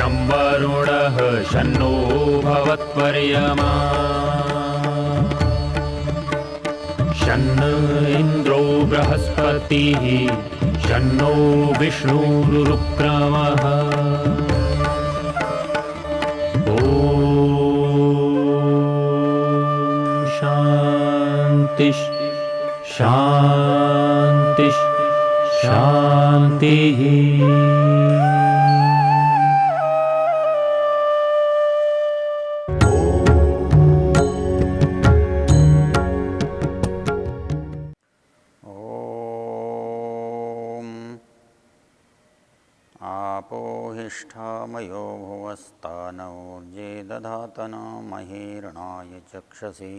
शं वरुणः शन्नो भवत्वर्यमा शन्न इन्द्रो बृहस्पतिः शन्नो विष्णुरुक्रमः ॐ शान्ति शान्ति शान्तिः। आपोहिष्ठामयो भुवस्तानौर्जे दधातन महीरणाय चक्षसि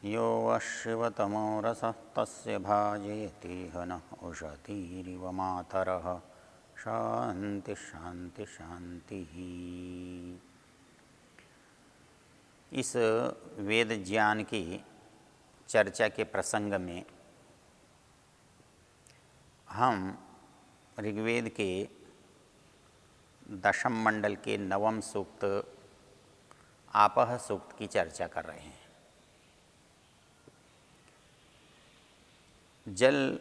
यो वः शिवतमो रसः तस्य भाजयतीह नः उषतीरिव मातरः। शांति शांति शांति। इस वेद ज्ञान की चर्चा के प्रसंग में हम ऋग्वेद के दशम मंडल के नवम सूक्त आपः सूक्त की चर्चा कर रहे हैं। जल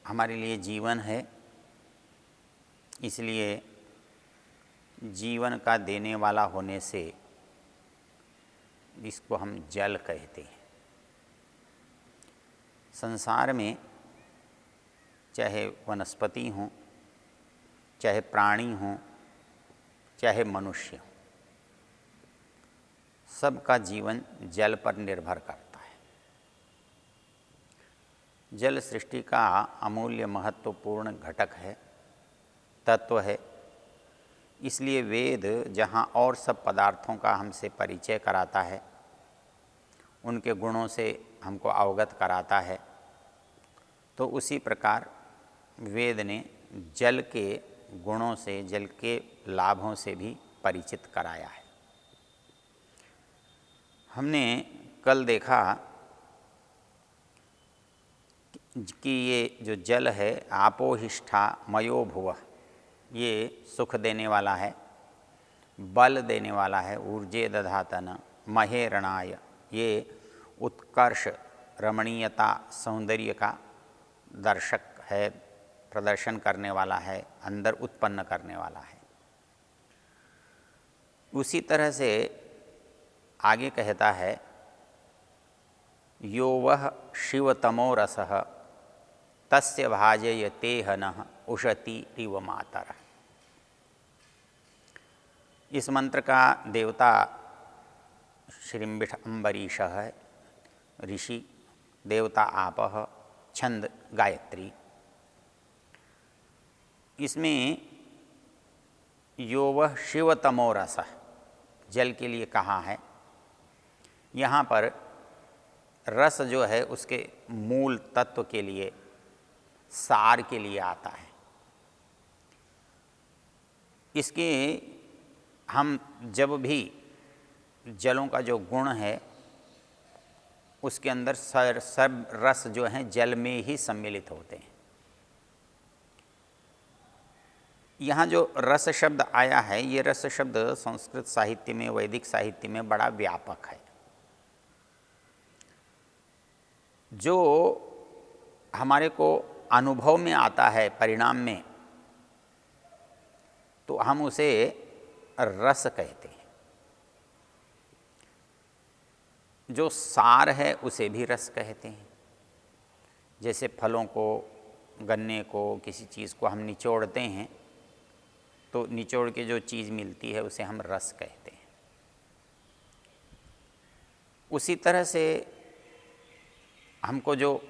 हमारे लिए जीवन है, इसलिए जीवन का देने वाला होने से इसको हम जल कहते हैं। संसार में चाहे वनस्पति हों, चाहे प्राणी हों, चाहे मनुष्य हो, सबका जीवन जल पर निर्भर करता है। जल सृष्टि का अमूल्य महत्वपूर्ण घटक है, तत्व है। इसलिए वेद जहाँ और सब पदार्थों का हमसे परिचय कराता है, उनके गुणों से हमको अवगत कराता है, तो उसी प्रकार वेद ने जल के गुणों से, जल के लाभों से भी परिचित कराया है। हमने कल देखा कि ये जो जल है, आपोहिष्ठा मयो भुवः, ये सुख देने वाला है, बल देने वाला है। ऊर्जे दधातन महेरणाय, ये उत्कर्ष, रमणीयता, सौंदर्य का दर्शक है, प्रदर्शन करने वाला है, अंदर उत्पन्न करने वाला है। उसी तरह से आगे कहता है, यो वः शिवतमो रसः तस्य भाजयतेह नः उषतीरिव मातरः। इस मंत्र का देवता श्रीम्बिठ अम्बरीशः है, ऋषि, देवता आपः, छंद गायत्री। इसमें यो वह शिवतमो रसः जल के लिए कहा है। यहाँ पर रस जो है उसके मूल तत्व के लिए, सार के लिए आता है। इसके हम जब भी जलों का जो गुण है उसके अंदर सब रस जो हैं जल में ही सम्मिलित होते हैं। यहाँ जो रस शब्द आया है, ये रस शब्द संस्कृत साहित्य में, वैदिक साहित्य में बड़ा व्यापक है। जो हमारे को अनुभव में आता है, परिणाम में, तो हम उसे रस कहते हैं। जो सार है उसे भी रस कहते हैं। जैसे फलों को, गन्ने को, किसी चीज़ को हम निचोड़ते हैं तो निचोड़ के जो चीज़ मिलती है उसे हम रस कहते हैं। उसी तरह से हमको जो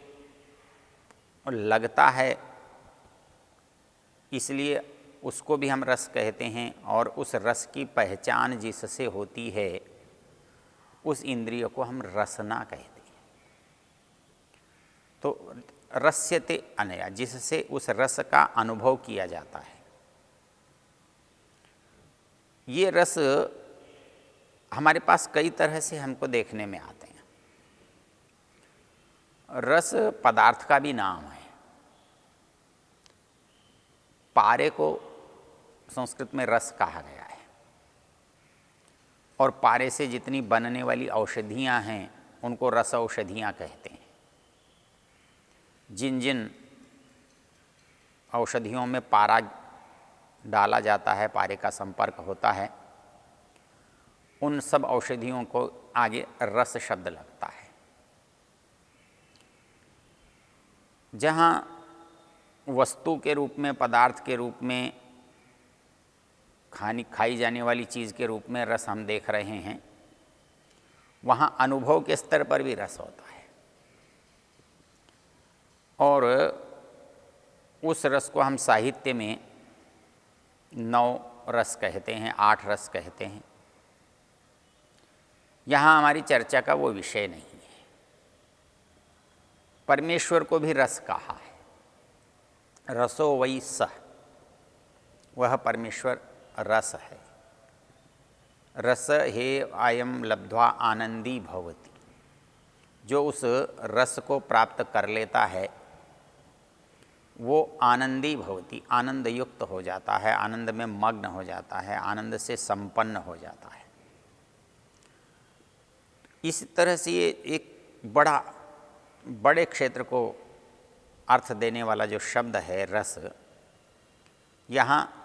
लगता है, इसलिए उसको भी हम रस कहते हैं। और उस रस की पहचान जिससे होती है, उस इंद्रिय को हम रसना कहते हैं। तो रस्यते अनया, जिससे उस रस का अनुभव किया जाता है। ये रस हमारे पास कई तरह से हमको देखने में आते हैं। रस पदार्थ का भी नाम है। पारे को संस्कृत में रस कहा गया है। और पारे से जितनी बनने वाली औषधियाँ हैं उनको रस औषधियाँ कहते हैं। जिन जिन औषधियों में पारा डाला जाता है, पारे का संपर्क होता है, उन सब औषधियों को आगे रस शब्द लगता है। जहाँ वस्तु के रूप में, पदार्थ के रूप में, खाई जाने वाली चीज़ के रूप में रस हम देख रहे हैं, वहाँ अनुभव के स्तर पर भी रस होता है। और उस रस को हम साहित्य में 9 रस कहते हैं, 8 रस कहते हैं। यहाँ हमारी चर्चा का वो विषय नहीं है। परमेश्वर को भी रस कहा है, रसो वै सः, वह परमेश्वर रस है। रस हे आयम लब्ध्वा आनंदी भवति, जो उस रस को प्राप्त कर लेता है वो आनंदी भवति, आनंद युक्त हो जाता है, आनंद में मग्न हो जाता है, आनंद से संपन्न हो जाता है। इस तरह से ये एक बड़े क्षेत्र को अर्थ देने वाला जो शब्द है रस, यहाँ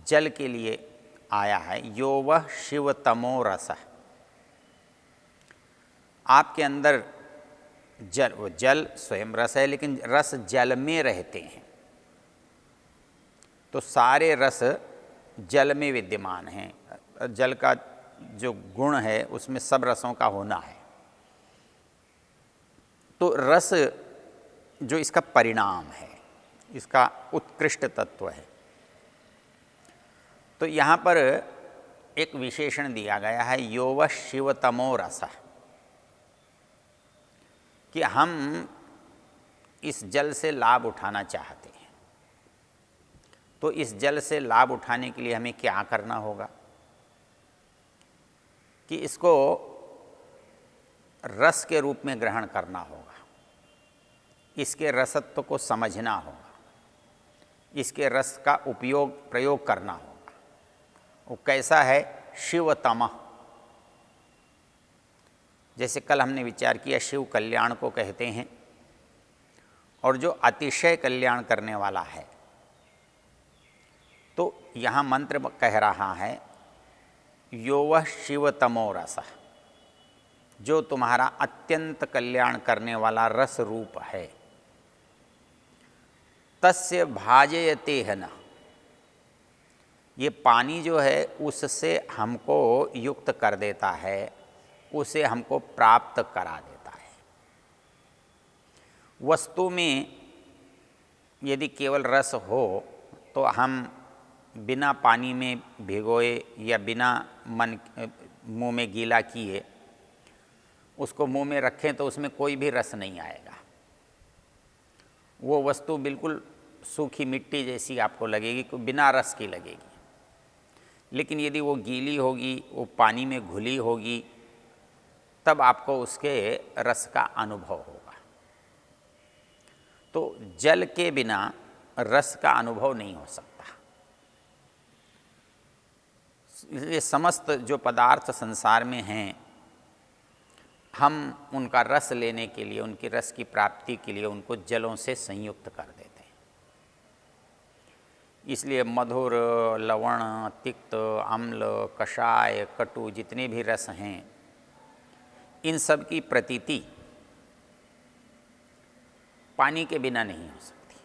जल के लिए आया है। यो वह शिवतमो रसः, आपके अंदर जल, वो जल स्वयं रस है, लेकिन रस जल में रहते हैं, तो सारे रस जल में विद्यमान हैं। जल का जो गुण है उसमें सब रसों का होना है। तो रस जो इसका परिणाम है, इसका उत्कृष्ट तत्व है। तो यहाँ पर एक विशेषण दिया गया है, यो वः शिवतमो रसः, कि हम इस जल से लाभ उठाना चाहते हैं। तो इस जल से लाभ उठाने के लिए हमें क्या करना होगा कि इसको रस के रूप में ग्रहण करना होगा, इसके रसत्व को समझना होगा, इसके रस का प्रयोग करना होगा। वो कैसा है? शिवतमः। जैसे कल हमने विचार किया, शिव कल्याण को कहते हैं, और जो अतिशय कल्याण करने वाला है। तो यहाँ मंत्र कह रहा है, यो वह शिवतमो रसः, जो तुम्हारा अत्यंत कल्याण करने वाला रस रूप है। तस्य भाजयते है न, ये पानी जो है उससे हमको युक्त कर देता है, उसे हमको प्राप्त करा देता है। वस्तु में यदि केवल रस हो तो हम बिना पानी में भिगोए या बिना मुंह में गीला किए उसको मुंह में रखें तो उसमें कोई भी रस नहीं आएगा। वो वस्तु बिल्कुल सूखी मिट्टी जैसी आपको लगेगी, कोई बिना रस की लगेगी। लेकिन यदि वो गीली होगी, वो पानी में घुली होगी, तब आपको उसके रस का अनुभव होगा। तो जल के बिना रस का अनुभव नहीं हो सकता। ये समस्त जो पदार्थ संसार में हैं, हम उनका रस लेने के लिए, उनकी रस की प्राप्ति के लिए उनको जलों से संयुक्त कर देते हैं। इसलिए मधुर, लवण, तिक्त, अम्ल, कषाय, कटु जितने भी रस हैं, इन सब की प्रतीति पानी के बिना नहीं हो सकती।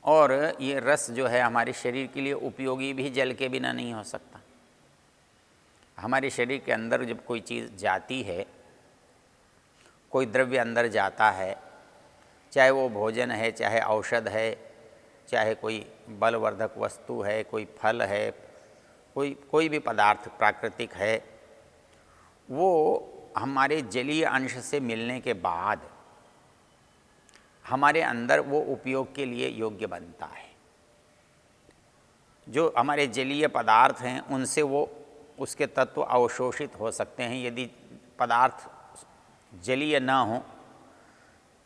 और ये रस जो है हमारे शरीर के लिए उपयोगी भी जल के बिना नहीं हो सकता। हमारे शरीर के अंदर जब कोई चीज़ जाती है, कोई द्रव्य अंदर जाता है, चाहे वो भोजन है, चाहे औषध है, चाहे कोई बलवर्धक वस्तु है, कोई फल है, कोई भी पदार्थ प्राकृतिक है, वो हमारे जलीय अंश से मिलने के बाद हमारे अंदर वो उपयोग के लिए योग्य बनता है। जो हमारे जलीय पदार्थ हैं उनसे वो उसके तत्व अवशोषित हो सकते हैं। यदि पदार्थ जलीय न हो,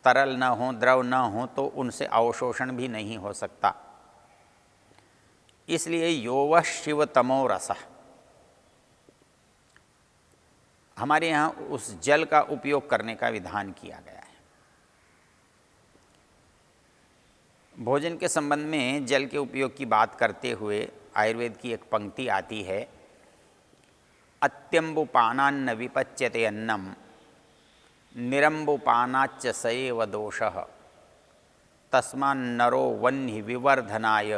तरल न हो, द्रव न हो, तो उनसे अवशोषण भी नहीं हो सकता। इसलिए यो वः शिवतमो रसः, हमारे यहाँ उस जल का उपयोग करने का विधान किया गया है। भोजन के संबंध में जल के उपयोग की बात करते हुए आयुर्वेद की एक पंक्ति आती है, अत्यंबुपानान्न विपच्यते अन्नम निरंबुपानाच्च सएव दोषः तस्मान्नरो वह्नि विवर्धनाय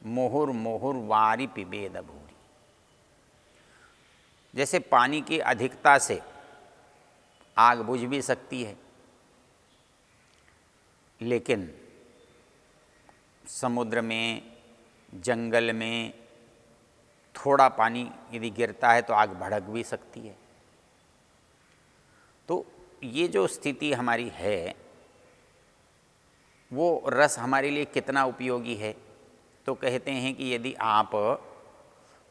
मुहुर्मुहुर्वारि पिबेद भूरि। जैसे पानी की अधिकता से आग बुझ भी सकती है, लेकिन समुद्र में, जंगल में थोड़ा पानी यदि गिरता है तो आग भड़क भी सकती है। तो ये जो स्थिति हमारी है वो रस हमारे लिए कितना उपयोगी है, तो कहते हैं कि यदि आप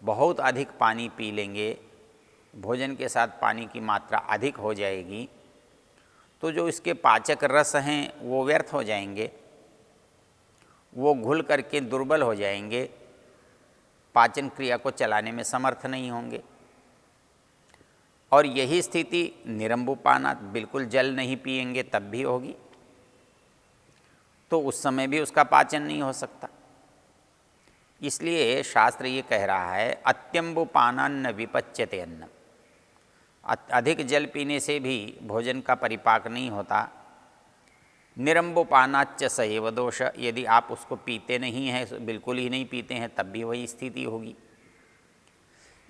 बहुत अधिक पानी पी लेंगे, भोजन के साथ पानी की मात्रा अधिक हो जाएगी, तो जो इसके पाचक रस हैं वो व्यर्थ हो जाएंगे, वो घुल करके दुर्बल हो जाएंगे, पाचन क्रिया को चलाने में समर्थ नहीं होंगे। और यही स्थिति निरंबुपाना, बिल्कुल जल नहीं पिएंगे तब भी होगी, तो उस समय भी उसका पाचन नहीं हो सकता। इसलिए शास्त्र ये कह रहा है, अत्यंबुपानान्न विपच्यते अन्नम, अधिक जल पीने से भी भोजन का परिपाक नहीं होता। निरंबुपानाच्च सएव दोष, यदि आप उसको पीते नहीं हैं, बिल्कुल ही नहीं पीते हैं, तब भी वही स्थिति होगी।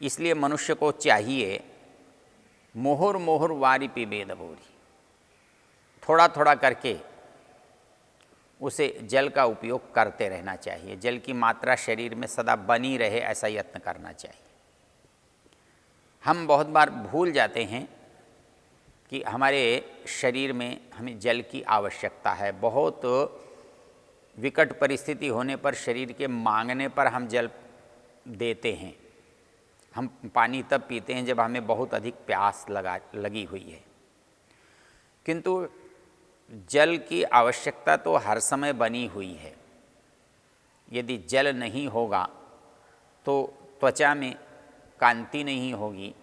इसलिए मनुष्य को चाहिए मुहुर्मुहुर्वारि पिबेद भूरि, थोड़ा थोड़ा करके उसे जल का उपयोग करते रहना चाहिए। जल की मात्रा शरीर में सदा बनी रहे, ऐसा यत्न करना चाहिए। हम बहुत बार भूल जाते हैं कि हमारे शरीर में हमें जल की आवश्यकता है। बहुत विकट परिस्थिति होने पर, शरीर के मांगने पर हम जल देते हैं। हम पानी तब पीते हैं जब हमें बहुत अधिक प्यास लगी हुई है, किंतु जल की आवश्यकता तो हर समय बनी हुई है। यदि जल नहीं होगा तो त्वचा में कांति नहीं होगी,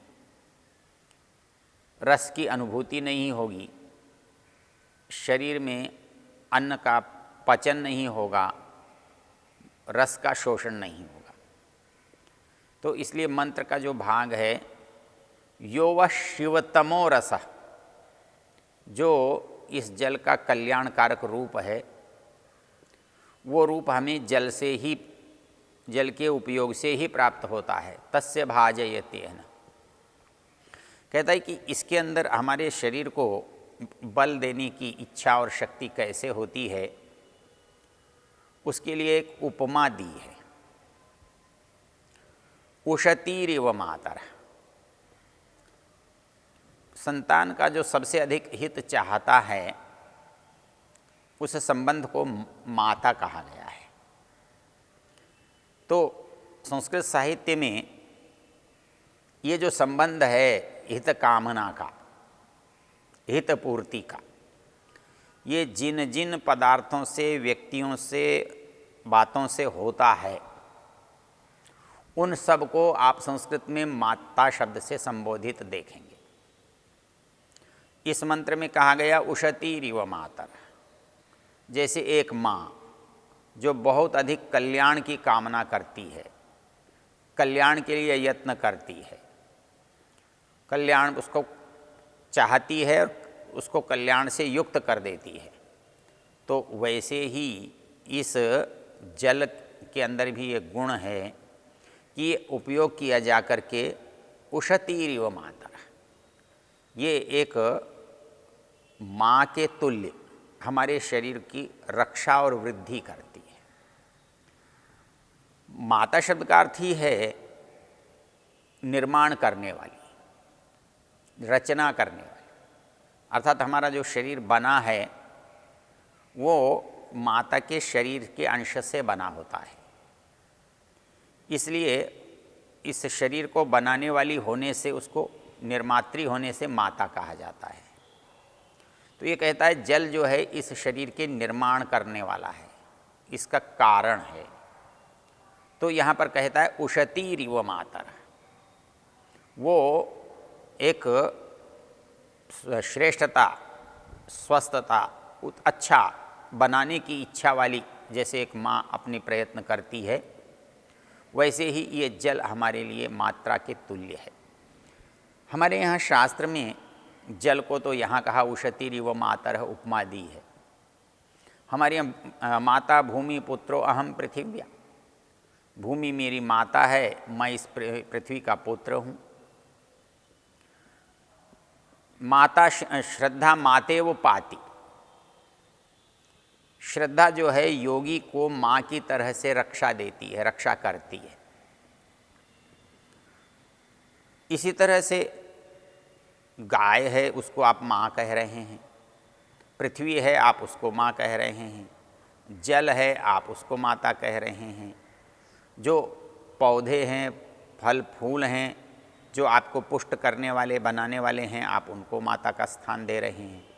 रस की अनुभूति नहीं होगी, शरीर में अन्न का पचन नहीं होगा, रस का शोषण नहीं होगा। तो इसलिए मंत्र का जो भाग है, यो वः शिवतमो रसः, जो इस जल का कल्याणकारक रूप है, वो रूप हमें जल से ही, जल के उपयोग से ही प्राप्त होता है। तस्य भाजयतेन, कहता है कि इसके अंदर हमारे शरीर को बल देने की इच्छा और शक्ति कैसे होती है, उसके लिए एक उपमा दी है। उशतीरिव मातरः, संतान का जो सबसे अधिक हित चाहता है, उस संबंध को माता कहा गया है। तो संस्कृत साहित्य में ये जो संबंध है हित कामना का, हित पूर्ति का, ये जिन जिन पदार्थों से, व्यक्तियों से, बातों से होता है, उन सब को आप संस्कृत में माता शब्द से संबोधित देखेंगे। इस मंत्र में कहा गया उशतीरिव मातर, जैसे एक माँ जो बहुत अधिक कल्याण की कामना करती है, कल्याण के लिए यत्न करती है, कल्याण उसको चाहती है और उसको कल्याण से युक्त कर देती है, तो वैसे ही इस जल के अंदर भी एक गुण है कि ये उपयोग किया जा कर के उशतीरिव मातर, ये एक माँ के तुल्य हमारे शरीर की रक्षा और वृद्धि करती है। माता शब्द का अर्थ ही है निर्माण करने वाली, रचना करने वाली, अर्थात हमारा जो शरीर बना है वो माता के शरीर के अंश से बना होता है। इसलिए इस शरीर को बनाने वाली होने से, उसको निर्मात्री होने से माता कहा जाता है। तो ये कहता है जल जो है इस शरीर के निर्माण करने वाला है, इसका कारण है। तो यहाँ पर कहता है उशतीरिव मातर, वो एक श्रेष्ठता, स्वस्थता, अच्छा बनाने की इच्छा वाली जैसे एक माँ अपनी प्रयत्न करती है, वैसे ही ये जल हमारे लिए मात्रा के तुल्य है। हमारे यहाँ शास्त्र में जल को तो यहाँ कहा उशतीरिव मातरः उपमा दी है। हमारे यहाँ माता भूमि पुत्रो अहम पृथिव्या, भूमि मेरी माता है, मैं इस पृथ्वी का पुत्र हूँ। माता श्रद्धा मातेव पाति, श्रद्धा जो है योगी को माँ की तरह से रक्षा देती है, रक्षा करती है। इसी तरह से गाय है, उसको आप माँ कह रहे हैं, पृथ्वी है आप उसको माँ कह रहे हैं, जल है आप उसको माता कह रहे हैं, जो पौधे हैं, फल फूल हैं, जो आपको पुष्ट करने वाले बनाने वाले हैं, आप उनको माता का स्थान दे रहे हैं।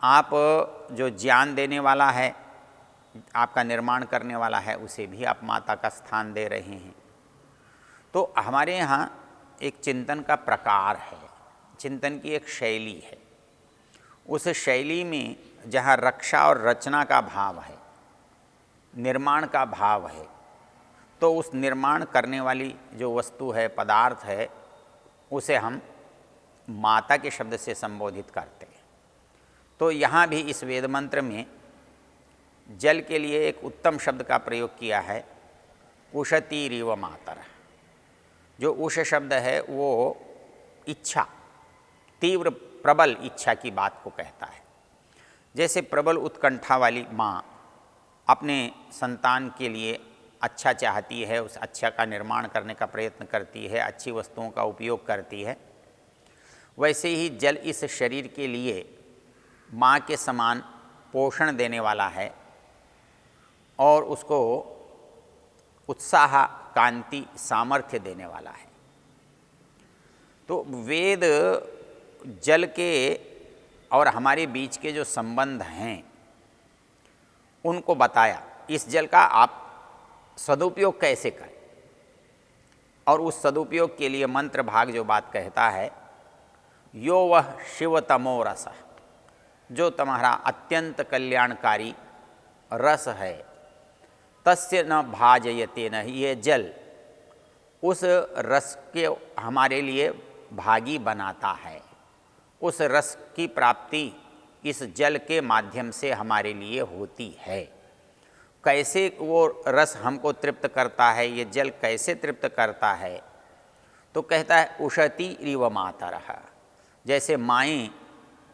आप जो ज्ञान देने वाला है, आपका निर्माण करने वाला है, उसे भी आप माता का स्थान दे रहे हैं। तो हमारे यहाँ एक चिंतन का प्रकार है, चिंतन की एक शैली है। उस शैली में जहाँ रक्षा और रचना का भाव है, निर्माण का भाव है, तो उस निर्माण करने वाली जो वस्तु है, पदार्थ है, उसे हम माता के शब्द से संबोधित करते हैं। तो यहाँ भी इस वेद मंत्र में जल के लिए एक उत्तम शब्द का प्रयोग किया है, उशतीरिव मातरः। जो उष शब्द है वो इच्छा, तीव्र प्रबल इच्छा की बात को कहता है। जैसे प्रबल उत्कंठा वाली माँ अपने संतान के लिए अच्छा चाहती है, उस अच्छा का निर्माण करने का प्रयत्न करती है, अच्छी वस्तुओं का उपयोग करती है, वैसे ही जल इस शरीर के लिए माँ के समान पोषण देने वाला है और उसको उत्साह, कांति, सामर्थ्य देने वाला है। तो वेद जल के और हमारे बीच के जो संबंध हैं उनको बताया। इस जल का आप सदुपयोग कैसे करें, और उस सदुपयोग के लिए मंत्र भाग जो बात कहता है, यो वह शिवतमो रस, जो तुम्हारा अत्यंत कल्याणकारी रस है, तस्य न भाजयते न, ये जल उस रस के हमारे लिए भागी बनाता है। उस रस की प्राप्ति इस जल के माध्यम से हमारे लिए होती है। कैसे वो रस हमको तृप्त करता है, ये जल कैसे तृप्त करता है, तो कहता है उशतीरिव मातरः। जैसे माएँ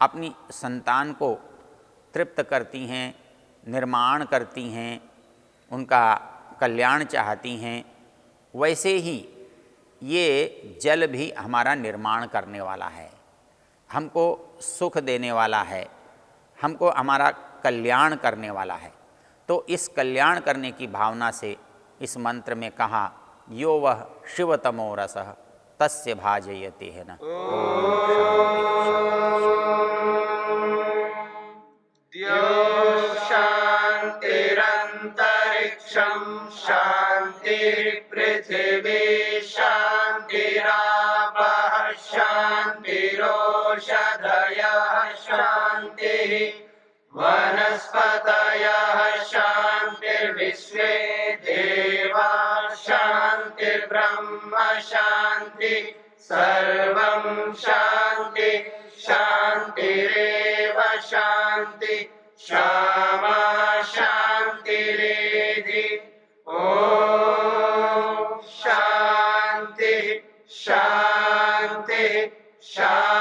अपनी संतान को तृप्त करती हैं, निर्माण करती हैं, उनका कल्याण चाहती हैं, वैसे ही ये जल भी हमारा निर्माण करने वाला है, हमको सुख देने वाला है, हमको हमारा कल्याण करने वाला है। तो इस कल्याण करने की भावना से इस मंत्र में कहा, यो वह शिवतमो रसः तस्य भाजयते है न। शांतिरंतरिक्षं शांतिर्पृथिवी शांतिरापः शांतिरोषधयः शांतिः वनस्पतयः शांतिर्विश्वे देवा शांतिर्ब्रह्म शांति सर्वं शांति शांतिरेव शांति क्षमा शांतिरेधि। ओम शांति शांति शांति।